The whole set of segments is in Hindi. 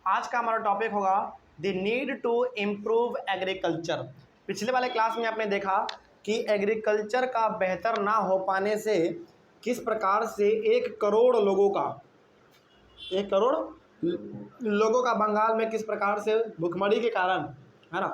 आज का हमारा टॉपिक होगा the need to improve agriculture. पिछले वाले क्लास में आपने देखा कि एग्रीकल्चर का बेहतर ना हो पाने से किस प्रकार से 1 करोड़ लोगों का बंगाल में किस प्रकार से भुखमरी के कारण, है ना,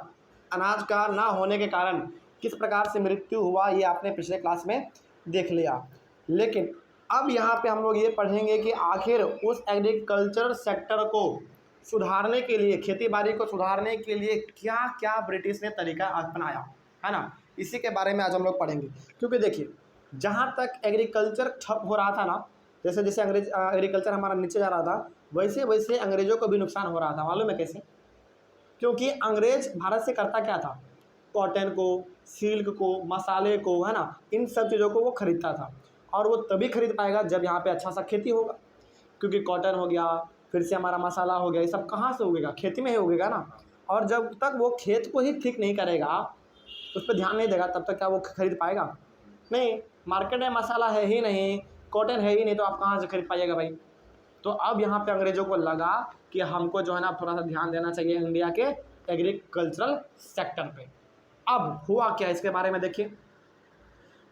अनाज का ना होने के कारण किस प्रकार से मृत्यु हुआ, ये आपने पिछले क्लास में देख लिया। लेकिन अब यहाँ पे हम लोग ये पढ़ेंगे कि आखिर उस एग्रीकल्चर सेक्टर को सुधारने के लिए, खेती बाड़ी को सुधारने के लिए क्या क्या ब्रिटिश ने तरीका अपनाया, है ना। इसी के बारे में आज हम लोग पढ़ेंगे। क्योंकि देखिए, जहाँ तक एग्रीकल्चर ठप हो रहा था ना, जैसे जैसे एग्रीकल्चर हमारा नीचे जा रहा था, वैसे वैसे अंग्रेज़ों को भी नुकसान हो रहा था। मालूम है कैसे? क्योंकि अंग्रेज भारत से करता क्या था, कॉटन को, सिल्क को, मसाले को, है ना, इन सब चीज़ों को वो खरीदता था। और वो तभी खरीद पाएगा जब यहाँ पे अच्छा सा खेती होगा। क्योंकि कॉटन हो गया, फिर से हमारा मसाला हो गया, ये सब कहाँ से उगेगा? खेती में ही उगेगा ना। और जब तक वो खेत को ही ठीक नहीं करेगा, उस पर ध्यान नहीं देगा, तब तक क्या वो खरीद पाएगा? नहीं। मार्केट में मसाला है ही नहीं, कॉटन है ही नहीं, तो आप कहाँ से खरीद पाइएगा भाई? तो अब यहाँ पे अंग्रेज़ों को लगा कि हमको जो है ना थोड़ा सा ध्यान देना चाहिए इंडिया के एग्रीकल्चरल सेक्टर पे। अब हुआ क्या, इसके बारे में देखिए।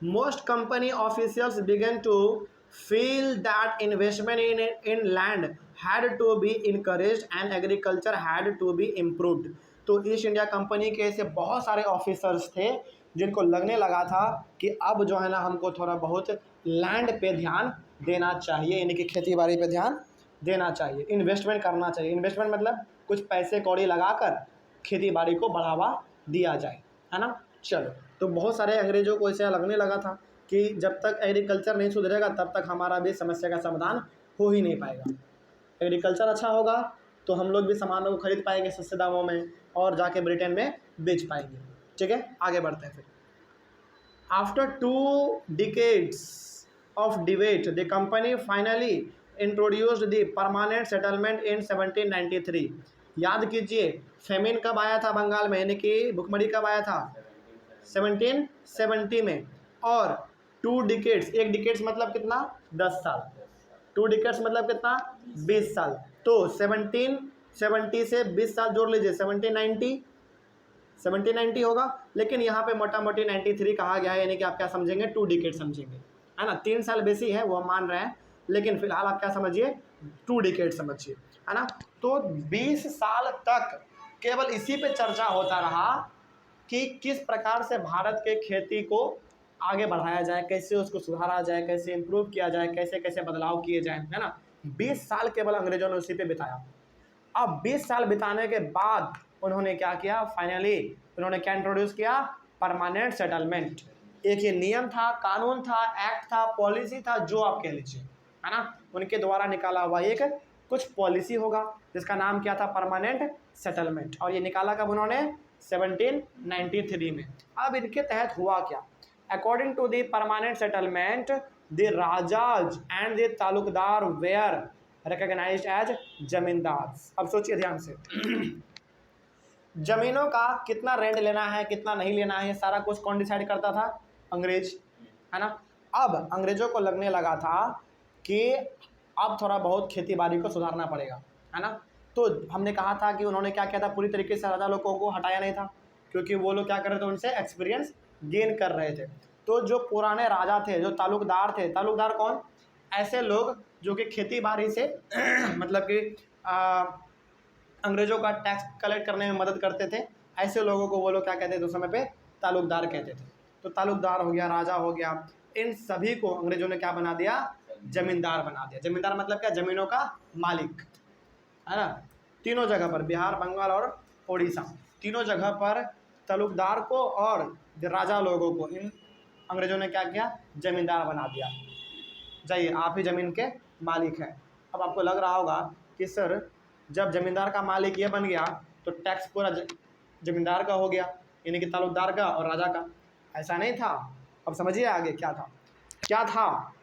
Most company officials began to feel that investment in land had to be encouraged and agriculture had to be improved. तो ईस्ट इंडिया कंपनी के ऐसे बहुत सारे ऑफिसर्स थे जिनको लगने लगा था कि अब जो है ना हमको थोड़ा बहुत लैंड पे ध्यान देना चाहिए, यानी कि खेती बाड़ी पे ध्यान देना चाहिए, इन्वेस्टमेंट करना चाहिए। इन्वेस्टमेंट मतलब कुछ पैसे कौड़ी लगाकर खेती बाड़ी को बढ़ावा दिया जाए, है ना। चलो, तो बहुत सारे अंग्रेज़ों को ऐसा लगने लगा था कि जब तक एग्रीकल्चर नहीं सुधरेगा तब तक हमारा भी समस्या का समाधान हो ही नहीं पाएगा। एग्रीकल्चर अच्छा होगा तो हम लोग भी सामानों को खरीद पाएंगे सस्ते दामों में और जाके ब्रिटेन में बेच पाएंगे। ठीक है, आगे बढ़ते हैं फिर। After 2 decades of debate, the company finally introduced the permanent settlement in 1793। याद कीजिए, फेमिन कब आया था बंगाल में, यानी कि भुखमरी कब आया था? 1770 में। और 2 decades, 1 decades मतलब कितना? 10 साल। 2 decades मतलब कितना? 20 साल। तो 1770 से 20 साल जोड़ लीजिए, 1790 होगा। लेकिन यहाँ पे मोटा मोटी 93 कहा गया है, यानी कि आप क्या समझेंगे? 2 डिकेड समझेंगे, है ना। 3 साल बेसी है वो हम मान रहे हैं, लेकिन फिलहाल आप क्या समझिए? 2 डिकेड समझिए, है ना। तो 20 साल तक केवल इसी पे चर्चा होता रहा कि किस प्रकार से भारत के खेती को आगे बढ़ाया जाए, कैसे उसको सुधारा जाए, कैसे इम्प्रूव किया जाए, कैसे कैसे बदलाव किए जाए, है ना। 20 साल केवल अंग्रेजों ने उसी पे बिताया। अब 20 साल बिताने के बाद उन्होंने क्या किया? फाइनली उन्होंने क्या इंट्रोड्यूस किया? Permanent settlement. एक ये नियम था, कानून था, एक्ट था, पॉलिसी था, जो आप कह लीजिए, है ना। उनके द्वारा निकाला हुआ एक कुछ पॉलिसी होगा जिसका नाम क्या था? Permanent settlement. और ये निकाला कब उन्होंने? 1793 में। अब इनके तहत हुआ क्या? According to the permanent settlement, the rajas and the talukdars were recognised as zamindars. अब सोचिए ध्यान से। जमीनों का कितना रेंट लेना है, कितना नहीं लेना है, सारा कुछ कौन डिसाइड करता था? अंग्रेज, है ना। अब अंग्रेजों को लगने लगा था कि अब थोड़ा बहुत खेती बाड़ी को सुधारना पड़ेगा, है ना। तो हमने कहा था कि उन्होंने क्या किया था? पूरी तरीके से राजा लोगों को हटाया नहीं था, क्योंकि वो लोग क्या कर रहे थे? उनसे एक्सपीरियंस गेन कर रहे थे। तो जो पुराने राजा थे, जो तालुकदार थे, तालुकदार कौन? ऐसे लोग जो कि खेती बाड़ी से मतलब कि अंग्रेज़ों का टैक्स कलेक्ट करने में मदद करते थे, ऐसे लोगों को वो लोग क्या कहते थे उस समय पे? तालुकदार कहते थे। तो तालुकदार हो गया, राजा हो गया, इन सभी को अंग्रेज़ों ने क्या बना दिया? जमींदार बना दिया। जमींदार मतलब क्या? ज़मीनों का मालिक, है ना। तीनों जगह पर, बिहार, बंगाल और उड़ीसा, तीनों जगह पर तालुकदार को और राजा लोगों को इन अंग्रेज़ों ने क्या किया? जमींदार बना दिया। जाइए, आप ही ज़मीन के मालिक हैं। अब आपको लग रहा होगा कि सर, जब ज़मींदार का मालिक ये बन गया तो टैक्स पूरा ज़मींदार का हो गया, यानी कि तालुकदार का और राजा का। ऐसा नहीं था। अब समझिए आगे क्या था। क्या था?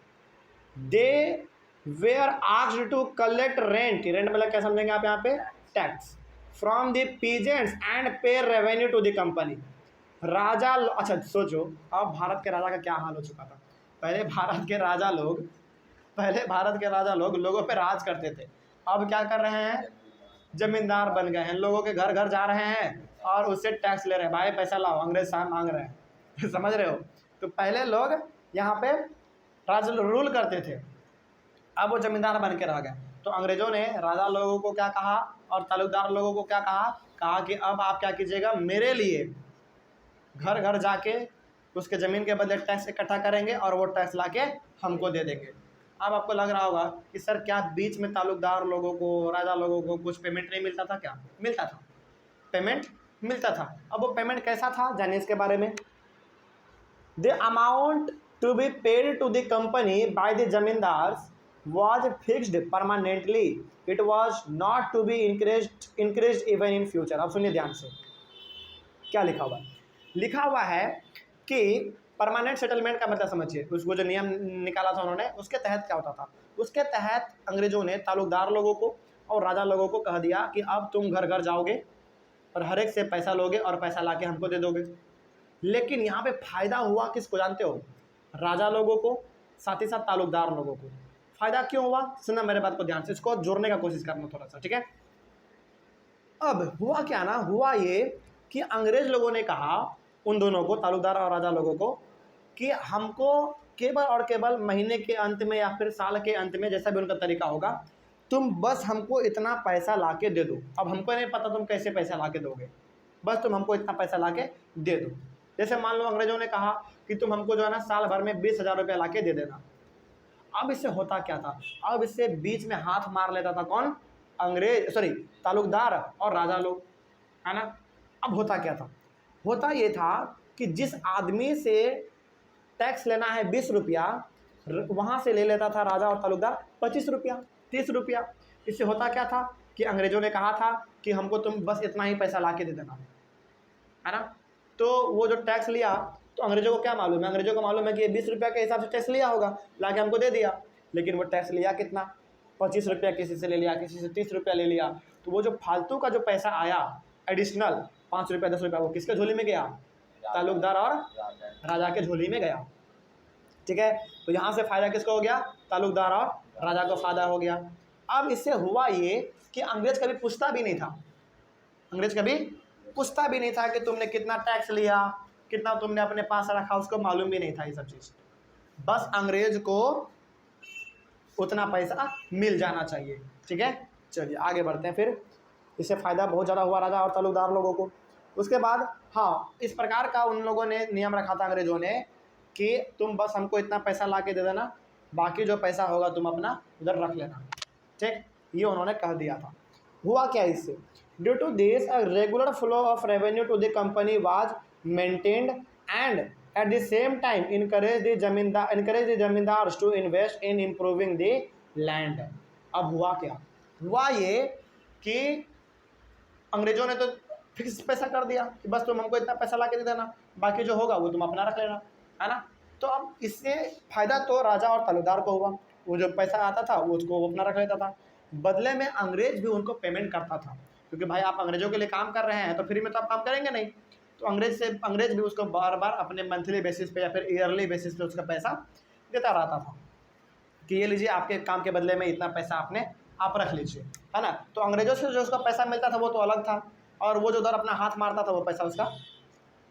They were asked to collect rent. Rent मतलब क्या समझेंगे आप यहाँ पे? Tax. From the peasants and pay revenue to the company. राजा, अच्छा सोचो, अब भारत के राजा का क्या हाल हो चुका था। पहले भारत के राजा लोग लोगों पे राज करते थे। अब क्या कर रहे हैं? जमींदार बन गए हैं, लोगों के घर घर जा रहे हैं और उससे टैक्स ले रहे हैं, भाई पैसा लाओ, अंग्रेज साहब मांग रहे हैं समझ रहे हो। तो पहले लोग यहाँ पे राज रूल करते थे, अब वो जमींदार बन के रह गए। तो अंग्रेजों ने राजा लोगों को क्या कहा और तालुकदार लोगों को क्या कहा कि अब आप क्या कीजिएगा, मेरे लिए घर घर जाके उसके ज़मीन के बदले टैक्स इकट्ठा करेंगे और वो टैक्स लाके हमको दे देंगे। अब आपको लग रहा होगा कि सर क्या बीच में तालुकदार लोगों को, राजा लोगों को कुछ पेमेंट नहीं मिलता था? क्या मिलता था, पेमेंट मिलता था। अब वो पेमेंट कैसा था, जानिए इसके बारे में। The amount to be paid to the company by the zamindars was fixed permanently. It was not to be increased even in future. अब सुनिए ध्यान से क्या लिखा हुआ है। लिखा हुआ है कि परमानेंट सेटलमेंट का मतलब समझिए, उसको जो नियम निकाला था उन्होंने, उसके तहत क्या होता था, उसके तहत अंग्रेजों ने तालुकदार लोगों को और राजा लोगों को कह दिया कि अब तुम घर घर जाओगे और हर एक से पैसा लोगे और पैसा लाके हमको दे दोगे। लेकिन यहाँ पे फायदा हुआ किसको जानते हो? राजा लोगों को, साथ ही साथ तालुकदार लोगों को। फायदा क्यों हुआ, सुनना मेरे बात को ध्यान से, इसको जोड़ने का कोशिश करना थोड़ा सा, ठीक है। अब हुआ क्या ना, हुआ ये कि अंग्रेज लोगों ने कहा उन दोनों को, तालुकदार और राजा लोगों को, कि हमको केवल और केवल महीने के अंत में या फिर साल के अंत में, जैसा भी उनका तरीका होगा, तुम बस हमको इतना पैसा लाके दे दो। अब हमको नहीं पता तुम कैसे पैसा लाके दोगे, बस तुम हमको इतना पैसा लाके दे दो। जैसे मान लो अंग्रेजों ने कहा कि तुम हमको जो है ना साल भर में 20,000 रुपया लाके दे देना। अब इससे होता क्या था, अब इससे बीच में हाथ मार लेता था कौन? अंग्रेज, सॉरी तालुकदार और राजा लोग, है ना। अब होता क्या था, होता ये था कि जिस आदमी से टैक्स लेना है 20 रुपया, वहाँ से ले लेता था राजा और तालुकदार 25 रुपया, 30 रुपया। इससे होता क्या था कि अंग्रेजों ने कहा था कि हमको तुम बस इतना ही पैसा ला के दे देना, है ना। तो वो जो टैक्स लिया, तो अंग्रेजों को क्या मालूम है, अंग्रेजों को मालूम है कि ये 20 रुपया के हिसाब से टैक्स लिया होगा, ला के हमको दे दिया। लेकिन वो टैक्स लिया कितना, 25 रुपया किसी से ले लिया, किसी से 30 रुपया ले लिया। तो वो जो फालतू का जो पैसा आया एडिशनल 5 रुपया 10 रुपया, वो किसके झोली में गया? तालुकदार और राजा के झोली में गया, ठीक है। तो यहाँ से फ़ायदा किसको हो गया? तालुकदार और राजा को फ़ायदा हो गया। अब इससे हुआ ये कि अंग्रेज कभी पूछता भी नहीं था, अंग्रेज कभी पूछता भी नहीं था कि तुमने कितना टैक्स लिया, कितना तुमने अपने पास रखा, उसको मालूम भी नहीं था ये सब चीज़। बस अंग्रेज को उतना पैसा मिल जाना चाहिए, ठीक है। चलिए आगे बढ़ते हैं फिर। इससे फ़ायदा बहुत ज़्यादा हुआ राजा और तालुकदार लोगों को। उसके बाद हाँ, इस प्रकार का उन लोगों ने नियम रखा था अंग्रेज़ों ने कि तुम बस हमको इतना पैसा ला के दे देना, बाकी जो पैसा होगा तुम अपना उधर रख लेना, ठीक। ये उन्होंने कह दिया था। हुआ क्या इससे, due to this a regular flow of revenue to the company was maintained and at the same time encourage the zamindars to invest in improving the land. अब हुआ क्या, हुआ ये कि अंग्रेजों ने तो फिक्स पैसा कर दिया कि बस तुम हमको इतना पैसा ला के दे देना, बाकी जो होगा वो तुम अपना रख लेना, है ना। तो अब इससे फ़ायदा तो राजा और तालुकदार को हुआ, वो जो पैसा आता था वो उसको वो अपना रख लेता था। बदले में अंग्रेज भी उनको पेमेंट करता था, क्योंकि भाई आप अंग्रेजों के लिए काम कर रहे हैं तो फ्री में तो आप काम करेंगे नहीं। तो अंग्रेज भी उसको बार बार अपने मंथली बेसिस पे या फिर ईयरली बेसिस पे उसका पैसा देता रहता था कि ये लीजिए आपके काम के बदले में इतना पैसा आप रख लीजिए, है ना। तो अंग्रेजों से जो उसका पैसा मिलता था वो तो अलग था, और वो जो उधर अपना हाथ मारता था वो पैसा उसका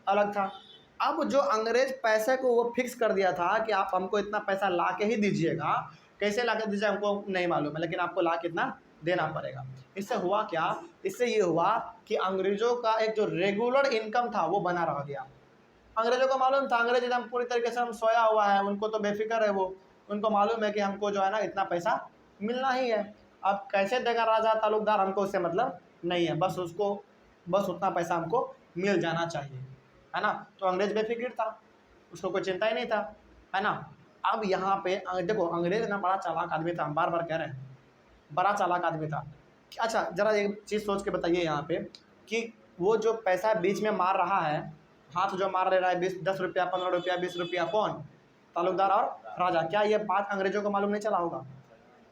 अलग था। अब जो अंग्रेज पैसे को वो फिक्स कर दिया था कि आप हमको इतना पैसा ला के ही दीजिएगा, कैसे ला के दीजिए हमको नहीं मालूम है, लेकिन आपको ला के इतना देना पड़ेगा। इससे हुआ क्या, इससे ये हुआ कि अंग्रेज़ों का एक जो रेगुलर इनकम था वो बना रह गया। अंग्रेज़ों को मालूम था, अंग्रेज एकदम पूरी तरीके से हम सोया हुआ है, उनको तो बेफिक्र है, वो उनको मालूम है कि हमको जो है ना इतना पैसा मिलना ही है। अब कैसे देगा राजा तालुकदार, हमको उससे मतलब नहीं है, बस उसको बस उतना पैसा हमको मिल जाना चाहिए, है ना। तो अंग्रेज बेफिक्र था, उसको कोई चिंता ही नहीं था, है ना। अब यहाँ पे देखो अंग्रेज ना बड़ा चालाक आदमी था, हम बार बार कह रहे हैं बड़ा चालाक आदमी था। अच्छा ज़रा एक चीज़ सोच के बताइए यहाँ पे कि वो जो पैसा बीच में मार रहा है, हाथ जो मार ले रहा है 10 रुपया 15 रुपया 20 रुपया, कौन? तालुकदार और राजा। क्या ये बात अंग्रेजों को मालूम नहीं चला होगा?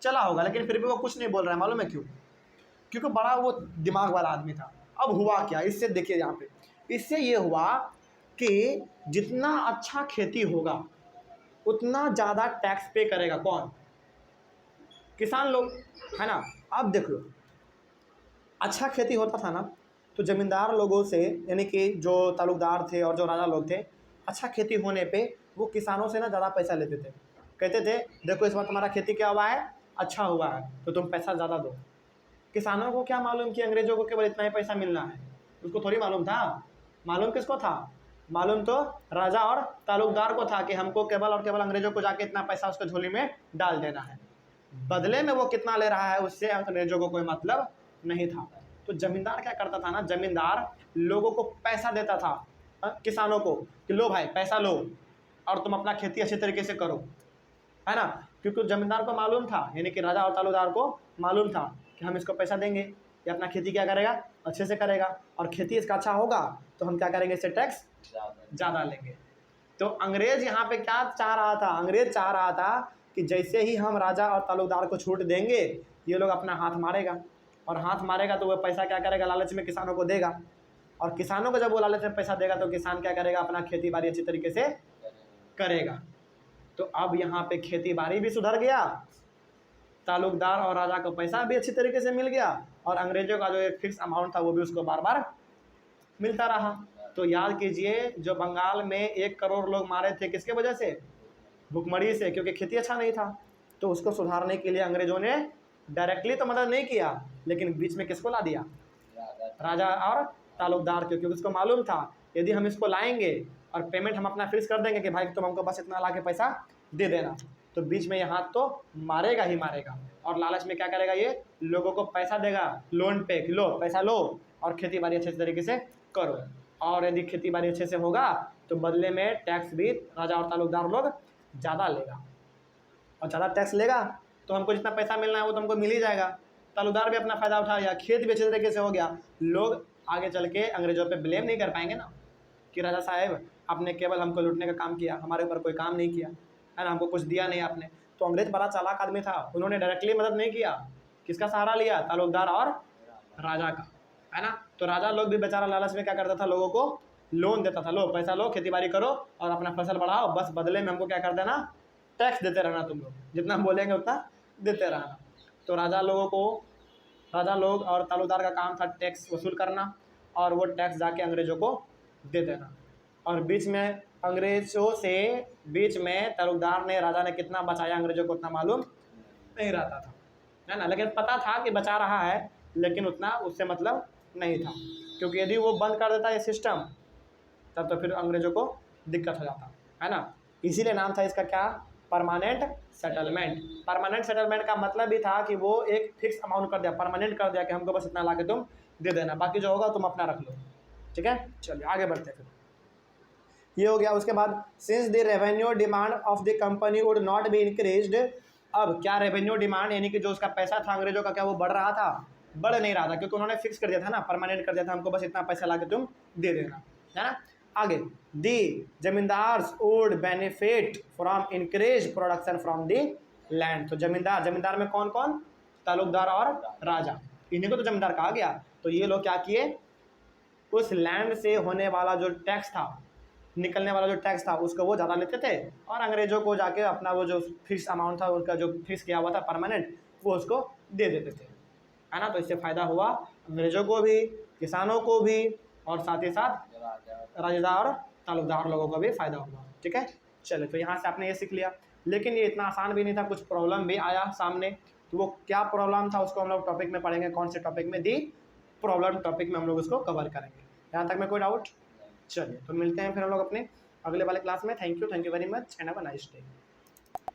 चला होगा, लेकिन फिर भी वो कुछ नहीं बोल रहा है। मालूम है क्यों? क्योंकि बड़ा वो दिमाग वाला आदमी था। अब हुआ क्या, इससे देखिए यहाँ पे, इससे ये हुआ कि जितना अच्छा खेती होगा उतना ज़्यादा टैक्स पे करेगा कौन? किसान लोग, है ना। अब देखो अच्छा खेती होता था ना, तो ज़मींदार लोगों से, यानी कि जो ताल्लुकदार थे और जो राजा लोग थे, अच्छा खेती होने पे वो किसानों से ना ज़्यादा पैसा लेते थे। कहते थे देखो इस बार तुम्हारा खेती क्या हुआ है, अच्छा हुआ है, तो तुम पैसा ज़्यादा दो। किसानों को क्या मालूम कि अंग्रेज़ों को केवल इतना ही पैसा मिलना है, उसको थोड़ी मालूम था। मालूम किसको था? मालूम तो राजा और ताल्लुकदार को था कि हमको केवल और केवल अंग्रेज़ों को जाके इतना पैसा उसके झोली में डाल देना है। बदले में वो कितना ले रहा है उससे अंग्रेज़ों को कोई मतलब नहीं था। तो ज़मींदार क्या करता था ना, ज़मींदार लोगों को पैसा देता था, किसानों को, कि लो भाई पैसा लो और तुम अपना खेती अच्छे तरीके से करो, है ना। क्योंकि ज़मींदार को मालूम था, यानी कि राजा और ताल्लुकदार को मालूम था कि हम इसको पैसा देंगे, ये अपना खेती क्या करेगा, अच्छे से करेगा, और खेती इसका अच्छा होगा तो हम क्या करेंगे, इससे टैक्स ज़्यादा लेंगे। तो अंग्रेज़ यहाँ पे क्या चाह रहा था? अंग्रेज़ चाह रहा था कि जैसे ही हम राजा और ताल्लुकदार को छूट देंगे, ये लोग अपना हाथ मारेगा, और हाथ मारेगा तो वह पैसा क्या करेगा, लालच में किसानों को देगा, और किसानों को जब वो लालच में पैसा देगा तो किसान क्या करेगा, अपना खेती बाड़ी अच्छी तरीके से करेगा। तो अब यहाँ पे खेती बाड़ी भी सुधर गया, ताल्लुकदार और राजा को पैसा भी अच्छी तरीके से मिल गया, और अंग्रेज़ों का जो एक फिक्स अमाउंट था वो भी उसको बार बार मिलता रहा। तो याद कीजिए, जो बंगाल में 1 करोड़ लोग मारे थे, किसके वजह से? भुखमरी से, क्योंकि खेती अच्छा नहीं था। तो उसको सुधारने के लिए अंग्रेज़ों ने डायरेक्टली तो मदद नहीं किया, लेकिन बीच में किसको ला दिया? राजा और ताल्लुकदार को, क्योंकि उसको मालूम था यदि हम इसको लाएंगे और पेमेंट हम अपना फिक्स कर देंगे कि भाई तुम हमको बस इतना ला के पैसा दे देना, तो बीच में ये हाथ तो मारेगा ही मारेगा, और लालच में क्या करेगा, ये लोगों को पैसा देगा लोन पे कि लो पैसा लो और खेती बाड़ी अच्छे तरीके से करो। और यदि खेती बाड़ी अच्छे से होगा तो बदले में टैक्स भी राजा और ताल्लुकदार लोग ज़्यादा लेगा, और ज़्यादा टैक्स लेगा तो हमको जितना पैसा मिलना है वो तो हमको मिल ही जाएगा। ताल्लुकदार भी अपना फ़ायदा उठा लिया, खेत भी अच्छे तरीके से हो गया। लोग आगे चल के अंग्रेज़ों पे ब्लेम नहीं कर पाएंगे ना कि राजा साहब आपने केवल हमको लूटने का काम किया, हमारे ऊपर कोई काम नहीं किया, है ना, हमको कुछ दिया नहीं आपने। तो अंग्रेज़ बड़ा चालाक आदमी था, उन्होंने डायरेक्टली मदद नहीं किया, किसका सहारा लिया? ताल्लुकदार और राजा का, है ना। तो राजा लोग भी बेचारा लालच में क्या करता था, लोगों को लोन देता था, लो पैसा लो, खेती बाड़ी करो और अपना फसल बढ़ाओ, बस बदले में हमको क्या कर देना, टैक्स देते रहना, तुम लोग जितना हम बोलेंगे उतना देते रहना। तो राजा लोग और ताल्लुकदार का काम था टैक्स वसूल करना, और वो टैक्स जाके अंग्रेज़ों को दे देना। और बीच में ताल्लुकदार ने, राजा ने कितना बचाया अंग्रेज़ों को उतना मालूम नहीं रहता था, है ना। लेकिन पता था कि बचा रहा है, लेकिन उतना उससे मतलब नहीं था, क्योंकि यदि वो बंद कर देता ये सिस्टम तब तो फिर अंग्रेज़ों को दिक्कत हो जाता, है ना। इसीलिए नाम था इसका क्या, परमानेंट सेटलमेंट। परमानेंट सेटलमेंट का मतलब भी था कि वो एक फिक्स अमाउंट कर दिया, परमानेंट कर दिया कि हमको बस इतना ला के तुम दे देना, बाकी जो होगा तुम अपना रख लो, ठीक है। चलिए आगे बढ़ते हैं। फिर ये हो गया। उसके बाद since the revenue demand of the company would not be increased, अब क्या रेवेन्यू डिमांड, यानी कि जो उसका पैसा था अंग्रेज़ों का, क्या वो बढ़ रहा था? बढ़ नहीं रहा था, क्योंकि उन्होंने फिक्स कर दिया था ना, परमानेंट कर दिया था, हमको बस इतना पैसा ला के तुम दे देना, है ना। आगे, the zamindars would benefit from increase production from the land. तो जमींदार में कौन कौन? ताल्लुकदार और राजा, इन्हीं को तो जमींदार कहा गया। तो ये लोग क्या किए, उस लैंड से होने वाला जो टैक्स था, निकलने वाला जो टैक्स था, उसको वो ज़्यादा लेते थे, और अंग्रेज़ों को जाके अपना वो जो फिक्स अमाउंट था उनका जो फिक्स किया हुआ था परमानेंट, वो उसको दे देते थे, है ना। तो इससे फ़ायदा हुआ अंग्रेज़ों को भी, किसानों को भी, और साथ ही साथ राजा और ताल्लुकदार लोगों को भी फ़ायदा हुआ, ठीक है। चलो, तो यहाँ से आपने ये सीख लिया। लेकिन ये इतना आसान भी नहीं था, कुछ प्रॉब्लम भी आया सामने। तो वो क्या प्रॉब्लम था उसको हम लोग टॉपिक में पढ़ेंगे। कौन से टॉपिक में? दी प्रॉब्लम टॉपिक में हम लोग उसको कवर करेंगे। यहाँ तक में कोई डाउट? चलिए, तो मिलते हैं फिर हम लोग अपने अगले वाले क्लास में। Thank you very much and have a nice day.